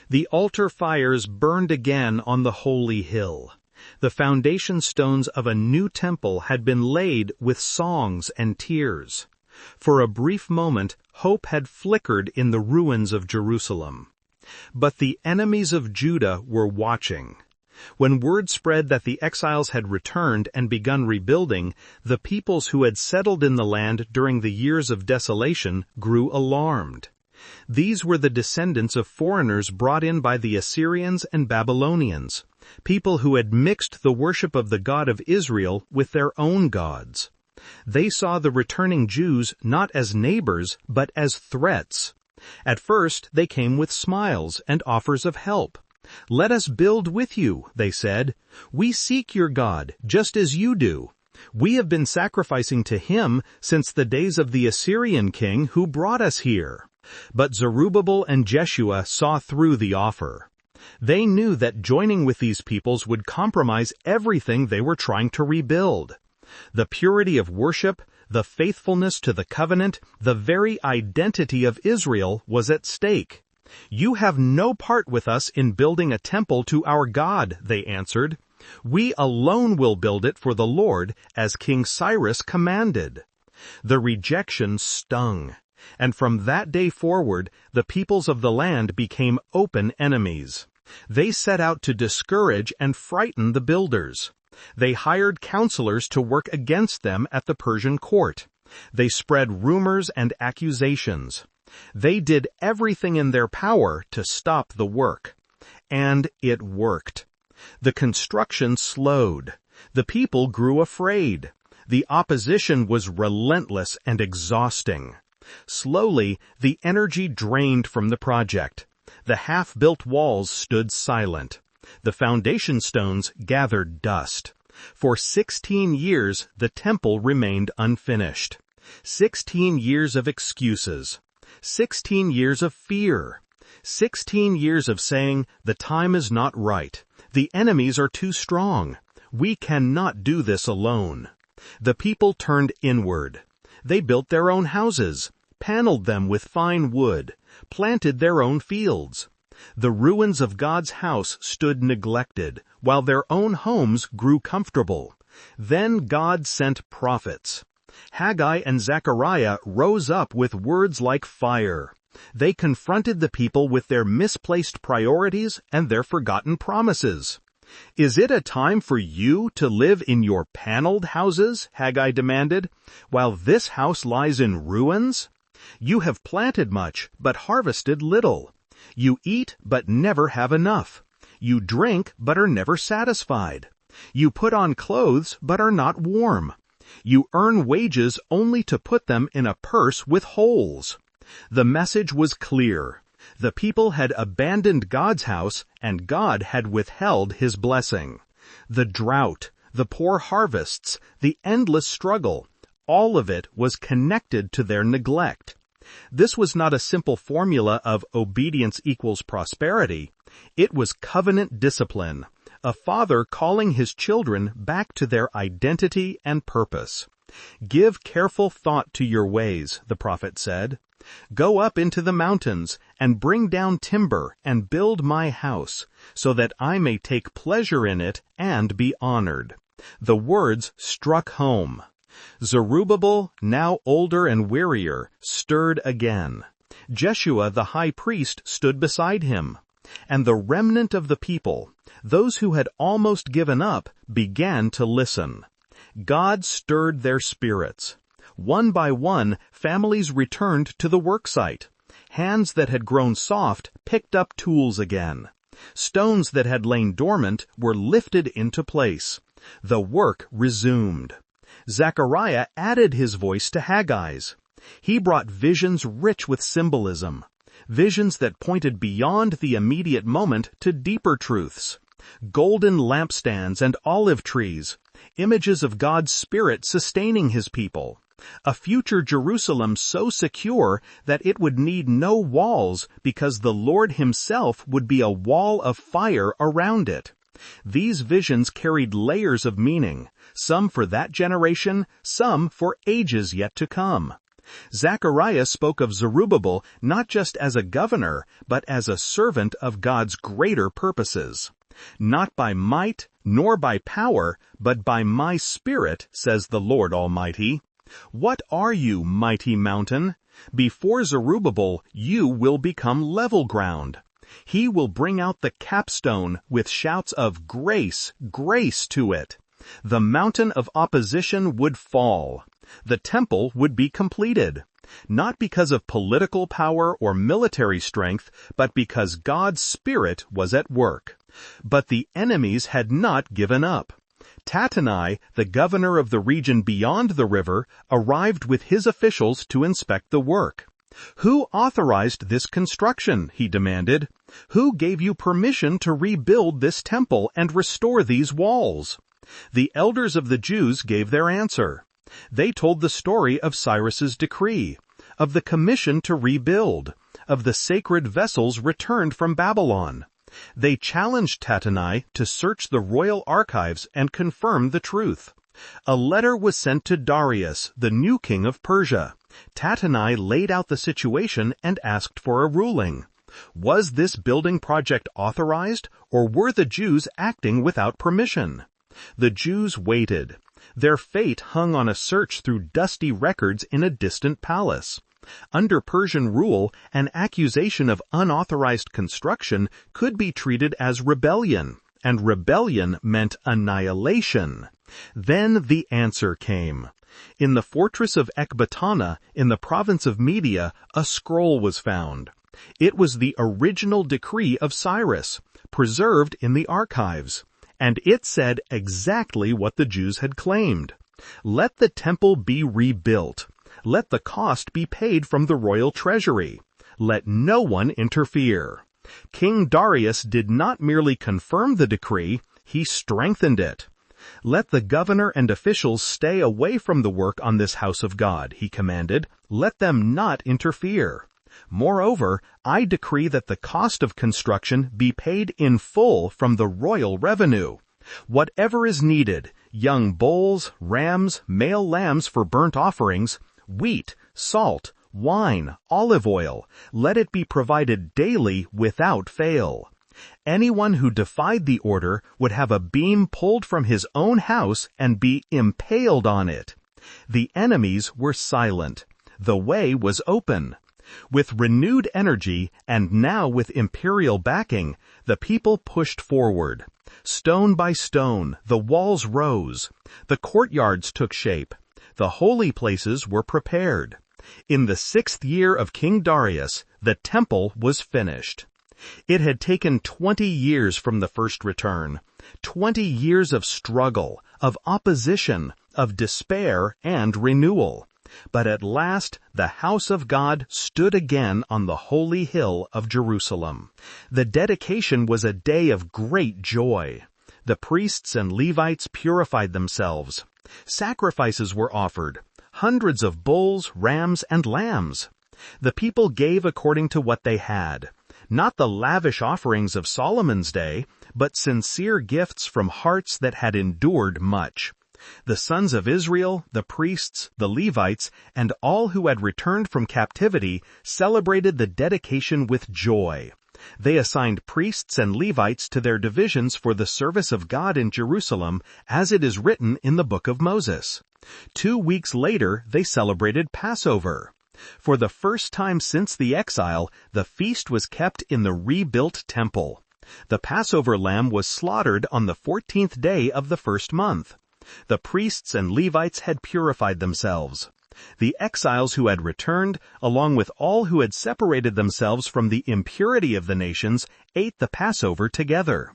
The altar fires burned again on the holy hill. The foundation stones of a new temple had been laid with songs and tears. For a brief moment, hope had flickered in the ruins of Jerusalem. But the enemies of Judah were watching. When word spread that the exiles had returned and begun rebuilding, the peoples who had settled in the land during the years of desolation grew alarmed. These were the descendants of foreigners brought in by the Assyrians and Babylonians, people who had mixed the worship of the God of Israel with their own gods. They saw the returning Jews not as neighbors, but as threats. At first, they came with smiles and offers of help. "Let us build with you," they said. "We seek your God, just as you do. We have been sacrificing to him since the days of the Assyrian king who brought us here." But Zerubbabel and Jeshua saw through the offer. They knew that joining with these peoples would compromise everything they were trying to rebuild. The purity of worship, the faithfulness to the covenant, the very identity of Israel was at stake. "You have no part with us in building a temple to our God," they answered. "We alone will build it for the Lord, as King Cyrus commanded." The rejection stung, and from that day forward, the peoples of the land became open enemies. They set out to discourage and frighten the builders. They hired counselors to work against them at the Persian court. They spread rumors and accusations. They did everything in their power to stop the work. And it worked. The construction slowed. The people grew afraid. The opposition was relentless and exhausting. Slowly, the energy drained from the project. The half-built walls stood silent. The foundation stones gathered dust. For 16 years, the temple remained unfinished. 16 years of excuses. 16 years of fear. 16 years of saying, "The time is not right. The enemies are too strong. We cannot do this alone." The people turned inward. They built their own houses, paneled them with fine wood, planted their own fields. The ruins of God's house stood neglected, while their own homes grew comfortable. Then God sent prophets. Haggai and Zechariah rose up with words like fire. They confronted the people with their misplaced priorities and their forgotten promises. "Is it a time for you to live in your paneled houses?" Haggai demanded, "while this house lies in ruins? You have planted much, but harvested little. You eat, but never have enough. You drink, but are never satisfied. You put on clothes, but are not warm. You earn wages only to put them in a purse with holes." The message was clear. The people had abandoned God's house, and God had withheld his blessing. The drought, the poor harvests, the endless struggle, all of it was connected to their neglect. This was not a simple formula of obedience equals prosperity. It was covenant discipline, a father calling his children back to their identity and purpose. "Give careful thought to your ways," the prophet said. "Go up into the mountains and bring down timber and build my house, so that I may take pleasure in it and be honored." The words struck home. Zerubbabel, now older and wearier, stirred again. Jeshua the high priest stood beside him. And the remnant of the people, those who had almost given up, began to listen. God stirred their spirits. One by one, families returned to the worksite. Hands that had grown soft picked up tools again. Stones that had lain dormant were lifted into place. The work resumed. Zechariah added his voice to Haggai's. He brought visions rich with symbolism, visions that pointed beyond the immediate moment to deeper truths. Golden lampstands and olive trees, images of God's Spirit sustaining his people. A future Jerusalem so secure that it would need no walls because the Lord himself would be a wall of fire around it. These visions carried layers of meaning, some for that generation, some for ages yet to come. Zechariah spoke of Zerubbabel not just as a governor, but as a servant of God's greater purposes. Not by might, nor by power, but by my Spirit, says the Lord Almighty. What are you, mighty mountain? Before Zerubbabel, you will become level ground. He will bring out the capstone with shouts of grace, grace to it. The mountain of opposition would fall. The temple would be completed, not because of political power or military strength, but because God's Spirit was at work. But the enemies had not given up. Tattenai, the governor of the region beyond the river, arrived with his officials to inspect the work. Who authorized this construction, he demanded. Who gave you permission to rebuild this temple and restore these walls? The elders of the Jews gave their answer. They told the story of Cyrus's decree, of the commission to rebuild, of the sacred vessels returned from Babylon. They challenged Tattenai to search the royal archives and confirm the truth. A letter was sent to Darius, the new king of Persia. Tattenai laid out the situation and asked for a ruling. Was this building project authorized, or were the Jews acting without permission? The Jews waited. Their fate hung on a search through dusty records in a distant palace. Under Persian rule, an accusation of unauthorized construction could be treated as rebellion, and rebellion meant annihilation. Then the answer came. In the fortress of Ecbatana, in the province of Media, a scroll was found. It was the original decree of Cyrus, preserved in the archives. And it said exactly what the Jews had claimed. Let the temple be rebuilt. Let the cost be paid from the royal treasury. Let no one interfere. King Darius did not merely confirm the decree, he strengthened it. Let the governor and officials stay away from the work on this house of God, he commanded. Let them not interfere. Moreover, I decree that the cost of construction be paid in full from the royal revenue. Whatever is needed, young bulls, rams, male lambs for burnt offerings, wheat, salt, wine, olive oil, let it be provided daily without fail. Anyone who defied the order would have a beam pulled from his own house and be impaled on it. The enemies were silent. The way was open. With renewed energy, and now with imperial backing, the people pushed forward. Stone by stone, the walls rose. The courtyards took shape. The holy places were prepared. In the 6th year of King Darius, the temple was finished. It had taken 20 years from the first return, 20 years of struggle, of opposition, of despair and renewal. But at last the house of God stood again on the holy hill of Jerusalem. The dedication was a day of great joy. The priests and Levites purified themselves. Sacrifices were offered, hundreds of bulls, rams, and lambs. The people gave according to what they had, not the lavish offerings of Solomon's day, but sincere gifts from hearts that had endured much. The sons of Israel, the priests, the Levites, and all who had returned from captivity celebrated the dedication with joy. They assigned priests and Levites to their divisions for the service of God in Jerusalem, as it is written in the book of Moses. 2 weeks later, they celebrated Passover. For the first time since the exile, the feast was kept in the rebuilt temple. The Passover lamb was slaughtered on the 14th day of the first month. The priests and Levites had purified themselves. The exiles who had returned, along with all who had separated themselves from the impurity of the nations, ate the Passover together.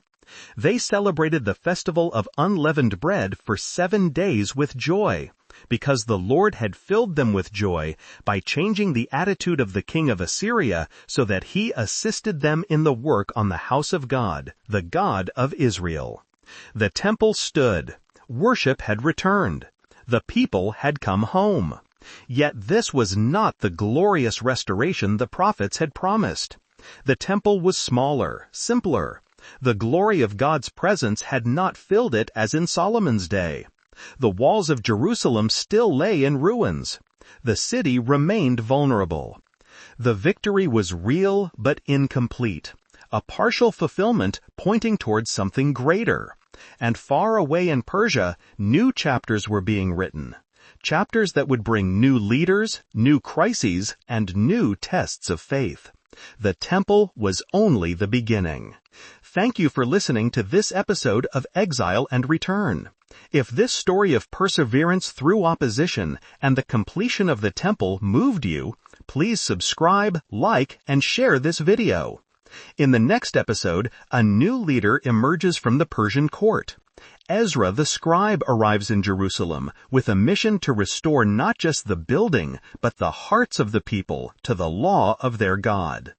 They celebrated the festival of unleavened bread for 7 days with joy, because the Lord had filled them with joy by changing the attitude of the king of Assyria so that he assisted them in the work on the house of God, the God of Israel. The temple stood. Worship had returned. The people had come home. Yet this was not the glorious restoration the prophets had promised. The temple was smaller, simpler. The glory of God's presence had not filled it as in Solomon's day. The walls of Jerusalem still lay in ruins. The city remained vulnerable. The victory was real but incomplete, a partial fulfillment pointing towards something greater. And far away in Persia, new chapters were being written. Chapters that would bring new leaders, new crises, and new tests of faith. The temple was only the beginning. Thank you for listening to this episode of Exile and Return. If this story of perseverance through opposition and the completion of the temple moved you, please subscribe, like, and share this video. In the next episode, a new leader emerges from the Persian court. Ezra the scribe arrives in Jerusalem with a mission to restore not just the building, but the hearts of the people to the law of their God.